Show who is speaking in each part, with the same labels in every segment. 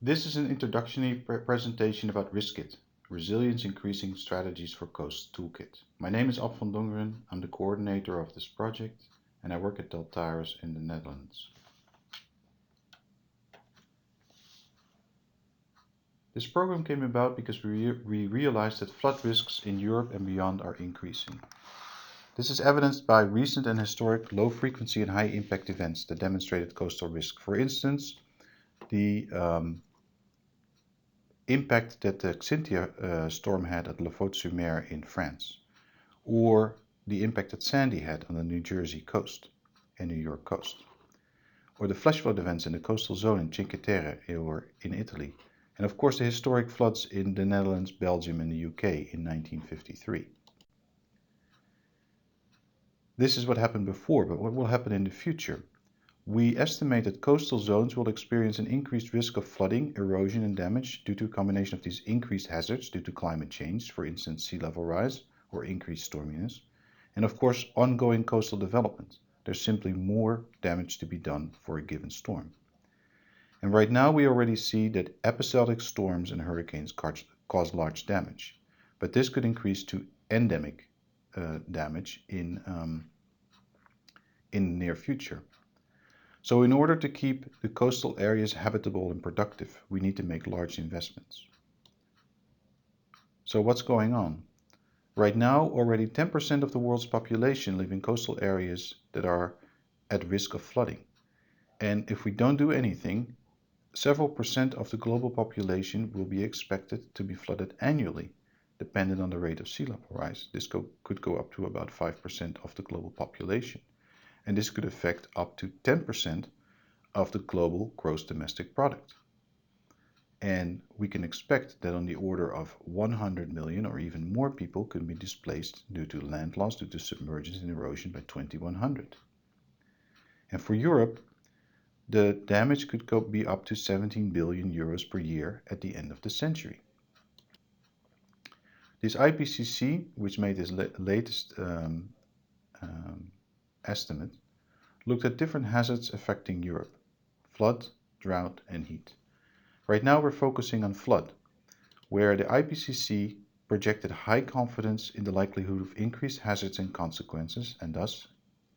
Speaker 1: This is an introductory presentation about RISC-KIT, Resilience Increasing Strategies for Coast Toolkit. My name is Ab van Dongeren, I'm the coordinator of this project, and I work at Deltares in the Netherlands. This program came about because we realized that flood risks in Europe and beyond are increasing. This is evidenced by recent and historic low frequency and high impact events that demonstrated coastal risk. For instance, the impact that the Xynthia storm had at Le Fault-sur-Mer in France, or the impact that Sandy had on the New Jersey coast and New York coast, or the flash flood events in the coastal zone in Cinque Terre or in Italy, and of course the historic floods in the Netherlands, Belgium and the UK in 1953. This is what happened before, but what will happen in the future? We estimate that coastal zones will experience an increased risk of flooding, erosion and damage due to a combination of these increased hazards due to climate change, for instance sea level rise or increased storminess, and of course ongoing coastal development. There's simply more damage to be done for a given storm. And right now we already see that episodic storms and hurricanes cause large damage, but this could increase to endemic damage in the near future. So in order to keep the coastal areas habitable and productive, we need to make large investments. So what's going on? Right now, already 10% of the world's population live in coastal areas that are at risk of flooding. And if we don't do anything, several percent of the global population will be expected to be flooded annually, depending on the rate of sea level rise. This could go up to about 5% of the global population. And this could affect up to 10% of the global gross domestic product. And we can expect that on the order of 100 million or even more people could be displaced due to land loss, due to submergence and erosion by 2100. And for Europe, the damage could be up to 17 billion euros per year at the end of the century. This IPCC, which made this latest estimate, looked at different hazards affecting Europe: flood, drought and heat. Right now we're focusing on flood, where the IPCC projected high confidence in the likelihood of increased hazards and consequences, and thus,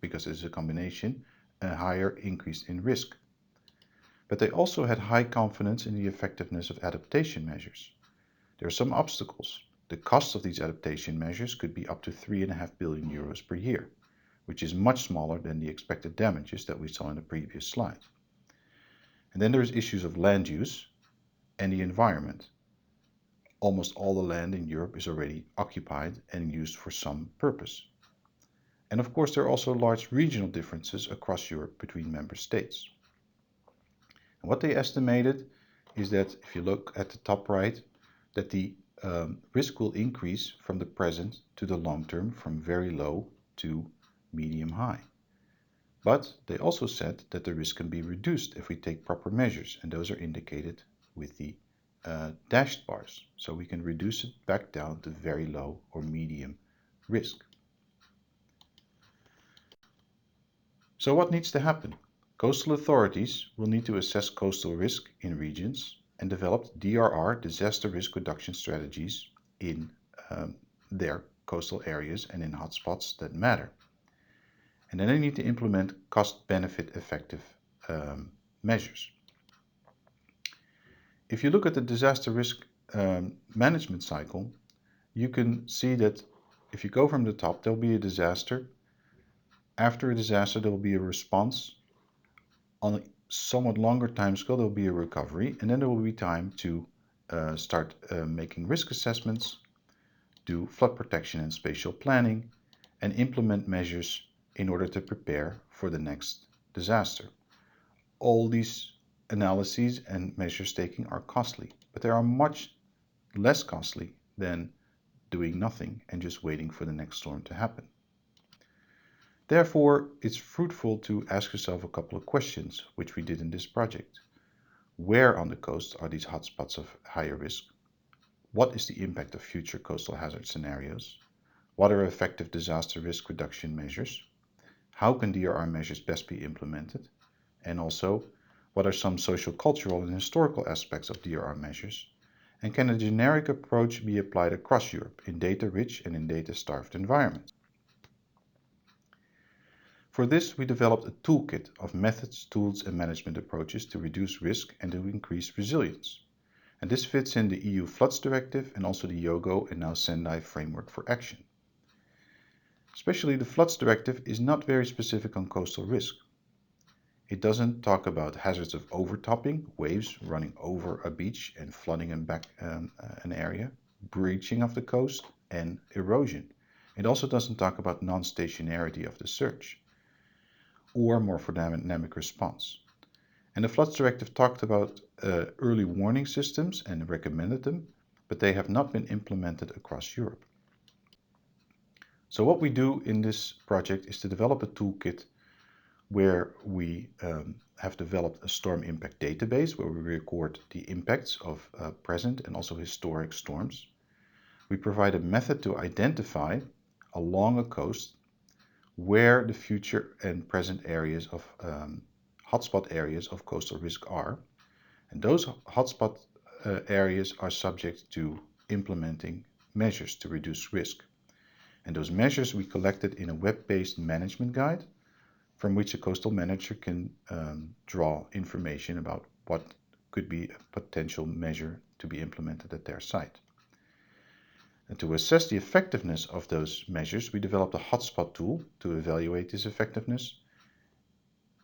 Speaker 1: because it is a combination, a higher increase in risk. But they also had high confidence in the effectiveness of adaptation measures. There are some obstacles. The cost of these adaptation measures could be up to 3.5 billion euros per year, which is much smaller than the expected damages that we saw in the previous slide. And then there's issues of land use and the environment. Almost all the land in Europe is already occupied and used for some purpose. And of course there are also large regional differences across Europe between member states. And what they estimated is that if you look at the top right, that the risk will increase from the present to the long term, from very low to medium high. But they also said that the risk can be reduced if we take proper measures, and those are indicated with the dashed bars. So we can reduce it back down to very low or medium risk. So what needs to happen? Coastal authorities will need to assess coastal risk in regions and develop DRR, disaster risk reduction strategies, in their coastal areas and in hotspots that matter. And then they need to implement cost-benefit effective measures. If you look at the disaster risk management cycle, you can see that if you go from the top, there'll be a disaster. After a disaster, there will be a response. On a somewhat longer time scale, there will be a recovery, and then there will be time to start making risk assessments, do flood protection and spatial planning, and implement measures in order to prepare for the next disaster. All these analyses and measures taking are costly, but they are much less costly than doing nothing and just waiting for the next storm to happen. Therefore, it's fruitful to ask yourself a couple of questions, which we did in this project. Where on the coast are these hotspots of higher risk? What is the impact of future coastal hazard scenarios? What are effective disaster risk reduction measures? How can DRR measures best be implemented? And also, What are some social, cultural, and historical aspects of DRR measures? And can a generic approach be applied across Europe in data-rich and in data-starved environments? For this, we developed a toolkit of methods, tools, and management approaches to reduce risk and to increase resilience. And this fits in the EU Floods Directive and also the YOGO and now Sendai framework for action. Especially the Floods Directive is not very specific on coastal risk. It doesn't talk about hazards of overtopping, waves running over a beach and flooding an area, breaching of the coast, and erosion. It also doesn't talk about non-stationarity of the surge or morphodynamic response. And the Floods Directive talked about early warning systems and recommended them, but they have not been implemented across Europe. So what we do in this project is to develop a toolkit where we have developed a storm impact database where we record the impacts of present and also historic storms. We provide a method to identify along a coast where the future and present areas of hotspot areas of coastal risk are. And those hotspot areas are subject to implementing measures to reduce risk. And those measures we collected in a web-based management guide from which a coastal manager can draw information about what could be a potential measure to be implemented at their site. And to assess the effectiveness of those measures, we developed a hotspot tool to evaluate this effectiveness.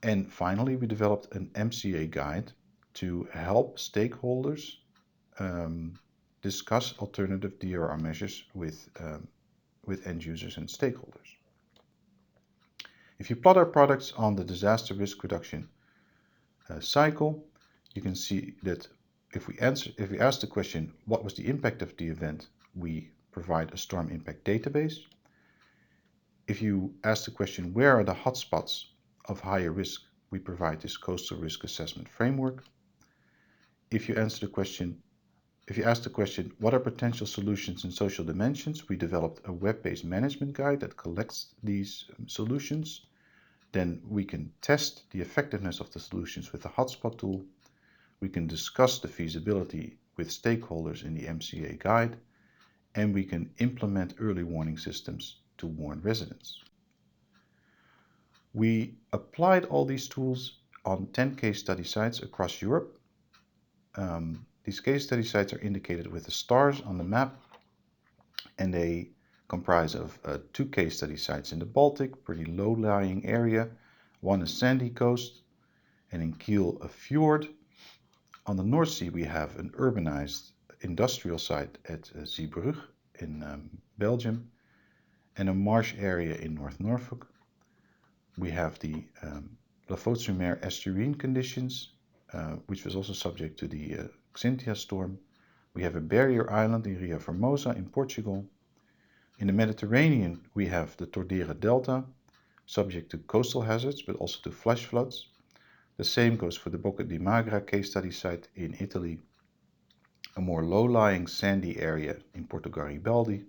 Speaker 1: And finally, we developed an MCA guide to help stakeholders discuss alternative DRR measures with end users and stakeholders. If you plot our products on the disaster risk reduction cycle, you can see that if we ask the question, what was the impact of the event, we provide a storm impact database. If you ask the question, where are the hotspots of higher risk, we provide this coastal risk assessment framework. If you ask the question, what are potential solutions in social dimensions, we developed a web-based management guide that collects these solutions. Then we can test the effectiveness of the solutions with the hotspot tool. We can discuss the feasibility with stakeholders in the MCA guide, and we can implement early warning systems to warn residents. We applied all these tools on 10 case study sites across Europe. These case study sites are indicated with the stars on the map, and they comprise of 2 case study sites in the Baltic, pretty low-lying area. One is sandy coast, and in Kiel a fjord. On the North Sea we have an urbanized industrial site at Zeebrugge in Belgium, and a marsh area in North Norfolk. We have the Lafaux-sur-Mer estuarine conditions, which was also subject to the Xynthia storm. We have a barrier island in Ria Formosa in Portugal. In the Mediterranean, we have the Tordera Delta, subject to coastal hazards, but also to flash floods. The same goes for the Bocca di Magra case study site in Italy, a more low-lying sandy area in Porto Garibaldi,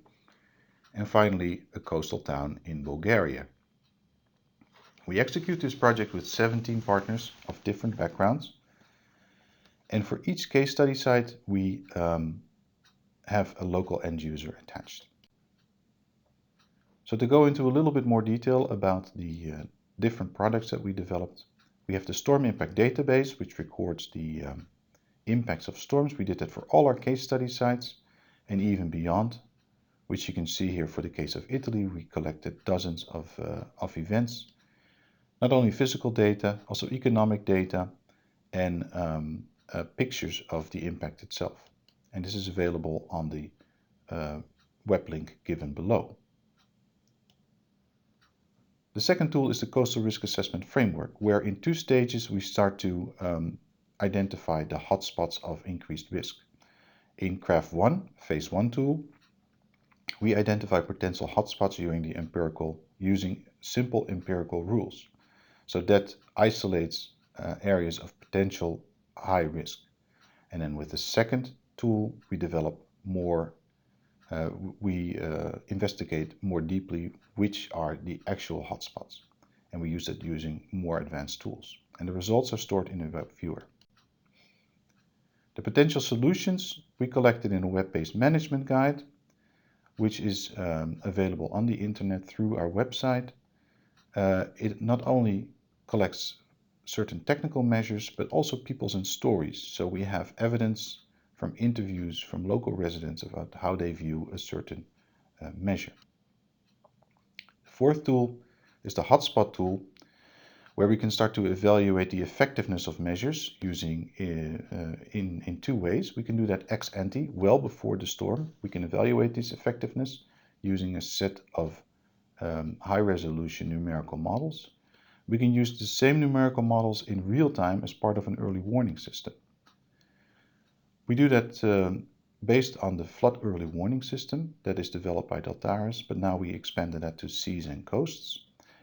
Speaker 1: and finally a coastal town in Bulgaria. We execute this project with 17 partners of different backgrounds, and for each case study site we have a local end user attached. So to go into a little bit more detail about the different products that we developed, we have the storm impact database, which records the impacts of storms. We did that for all our case study sites and even beyond, which you can see here for the case of Italy. We collected dozens of events, not only physical data, also economic data and pictures of the impact itself. And this is available on the web link given below. The second tool is the Coastal Risk Assessment Framework, where in 2 stages we start to identify the hotspots of increased risk. In CRAF 1, Phase 1 tool, we identify potential hotspots using simple empirical rules. So that isolates areas of potential high risk. And then with the second tool, we develop more we investigate more deeply which are the actual hotspots, and we use that using more advanced tools. and the results are stored in a web viewer. The potential solutions we collected in a web-based management guide, which is available on the internet through our website. It not only collects certain technical measures, but also people's and stories. So we have evidence from interviews from local residents about how they view a certain measure. The fourth tool is the hotspot tool, where we can start to evaluate the effectiveness of measures using in two ways. We can do that ex ante, well before the storm. We can evaluate this effectiveness using a set of high-resolution numerical models. We can use the same numerical models in real time as part of an early warning system. We do that based on the flood early warning system that is developed by Deltares, but now we expanded that to seas and coasts.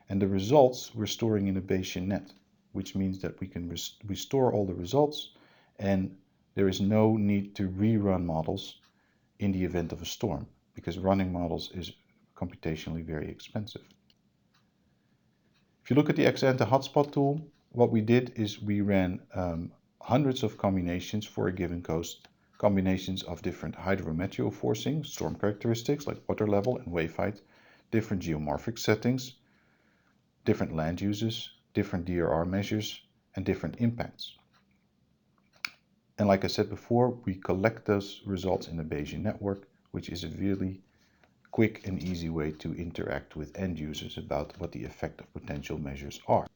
Speaker 1: And the results we're storing in a Bayesian net, which means that we can restore all the results and there is no need to rerun models in the event of a storm, because running models is computationally very expensive. If you look at the ex-ante hotspot tool, what we did is we ran hundreds of combinations for a given coast, combinations of different hydrometeo forcing, storm characteristics like water level and wave height, different geomorphic settings, different land uses, different DRR measures, and different impacts. And like I said before, we collect those results in the Bayesian network, which is a really quick and easy way to interact with end users about what the effect of potential measures are.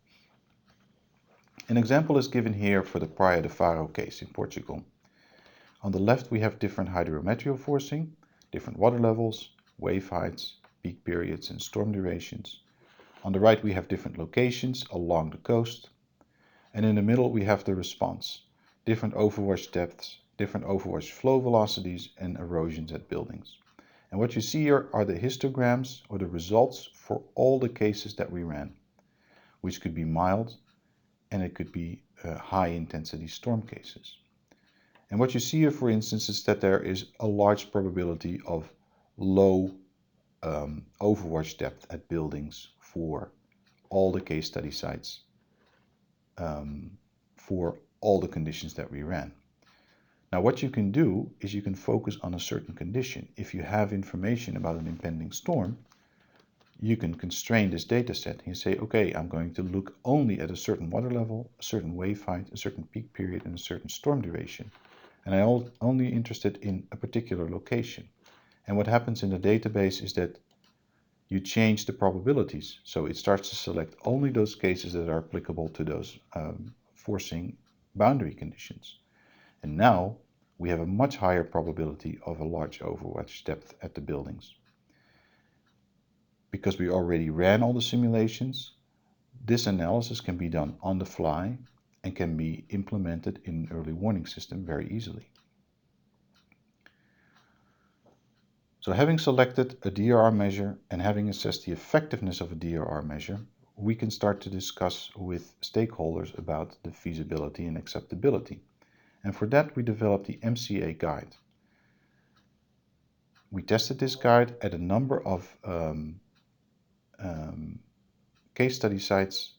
Speaker 1: An example is given here for the Praia de Faro case in Portugal. On the left we have different hydrometeo forcing, different water levels, wave heights, peak periods and storm durations. On the right we have different locations along the coast, and in the middle we have the response, different overwash depths, different overwash flow velocities and erosions at buildings. And what you see here are the histograms or the results for all the cases that we ran, which could be mild and it could be high intensity storm cases. And what you see here, for instance, is that there is a large probability of low overwash depth at buildings for all the case study sites for all the conditions that we ran. Now what you can do is you can focus on a certain condition. If you have information about an impending storm, you can constrain this data set and say, okay, I'm going to look only at a certain water level, a certain wave height, a certain peak period, and a certain storm duration. And I'm only interested in a particular location. And what happens in the database is that you change the probabilities. So it starts to select only those cases that are applicable to those forcing boundary conditions. And now we have a much higher probability of a large overwash depth at the buildings. Because we already ran all the simulations, this analysis can be done on the fly and can be implemented in an early warning system very easily. So having selected a DRR measure and having assessed the effectiveness of a DRR measure, we can start to discuss with stakeholders about the feasibility and acceptability. And for that we developed the MCA guide. We tested this guide at a number of case study sites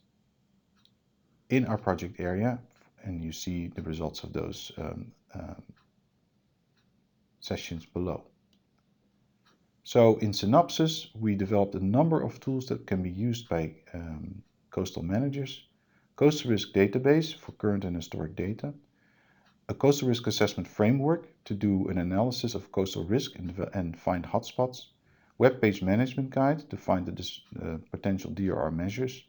Speaker 1: in our project area, and you see the results of those sessions below. So in synopsis, we developed a number of tools that can be used by coastal managers, coastal risk database for current and historic data, a coastal risk assessment framework to do an analysis of coastal risk and find hotspots, web-based management guide to find the potential DRR measures,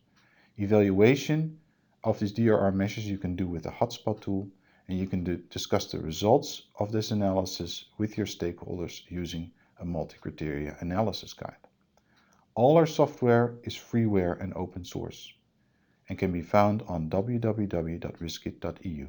Speaker 1: evaluation of these DRR measures you can do with the hotspot tool, and you can discuss the results of this analysis with your stakeholders using a multi-criteria analysis guide. All our software is freeware and open source and can be found on www.riskkit.eu.